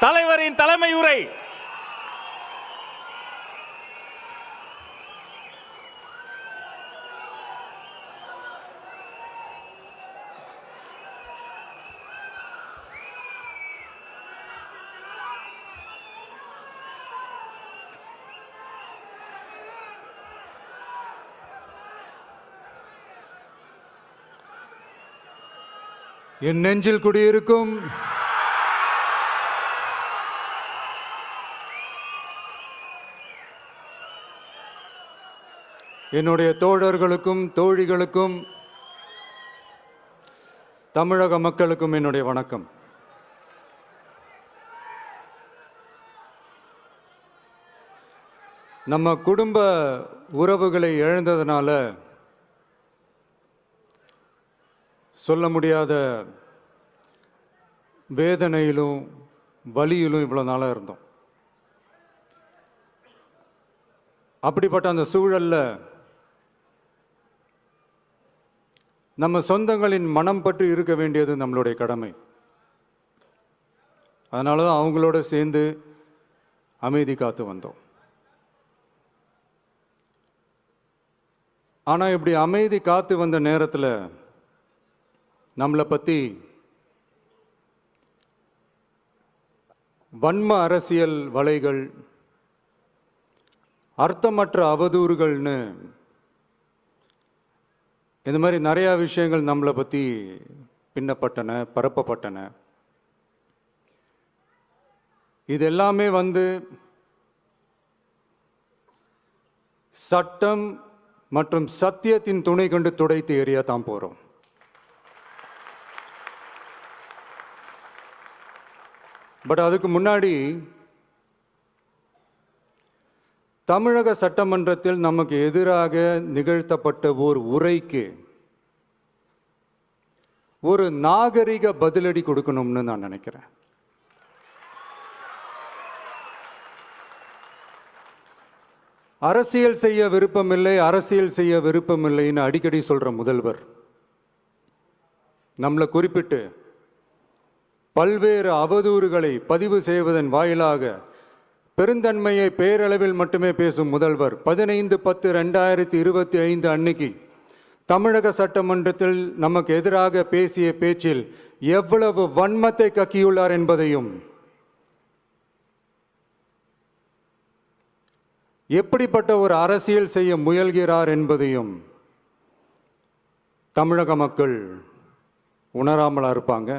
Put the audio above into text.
தலைவரின் தலைமை உரை. என் நெஞ்சில் குடியிருக்கும் என்னுடைய தோழர்களுக்கும் தோழிகளுக்கும் தமிழக மக்களுக்கும் என்னுடைய வணக்கம். நம்ம குடும்ப உறவுகளை இழந்ததுனால சொல்ல முடியாத வேதனையிலும் வலியிலும் இவ்வளோ நாளாக இருந்தோம். அப்படிப்பட்ட அந்த சூழலில் நம்ம சொந்தங்களின் மனம் பற்றி இருக்க வேண்டியது நம்மளுடைய கடமை. அதனால தான் அவங்களோட சேர்ந்து அமைதி காத்து வந்தோம். ஆனால் இப்படி அமைதி காத்து வந்த நேரத்தில் நம்மளை பற்றி வன்ம அரசியல் வலைகள், அர்த்தமற்ற அவதூறுகள்னு இந்த மாதிரி நிறையா விஷயங்கள் நம்மளை பற்றி பின்னப்பட்டன, பரப்பப்பட்டன. இது எல்லாமே சட்டம் மற்றும் சத்தியத்தின் துணை கொண்டு துடைத்து எறிய தான் போகிறோம். பட் அதுக்கு முன்னாடி தமிழக சட்டமன்றத்தில் நமக்கு எதிராக நிகழ்த்தப்பட்ட ஓர் உரைக்கு ஒரு நாகரிக பதிலடி கொடுக்கணும்னு நான் நினைக்கிறேன். அரசியல் செய்ய விருப்பமில்லை, அரசியல் செய்ய விருப்பமில்லைன்னு அடிக்கடி சொல்ற முதல்வர் நம்மளை குறிப்பிட்டு பல்வேறு அவதூறுகளை பதிவு செய்வதன் வாயிலாக பெருந்தன்மையை பேரளவில் மட்டுமே பேசும் முதல்வர் 15/10/2025 அன்னைக்கு தமிழக சட்டமன்றத்தில் நமக்கு எதிராக பேசிய பேச்சில் எவ்வளவு வன்மத்தை கக்கியுள்ளார் என்பதையும், எப்படிப்பட்ட ஒரு அரசியல் செய்ய முயல்கிறார் என்பதையும் தமிழக மக்கள் உணராமலா இருப்பாங்க.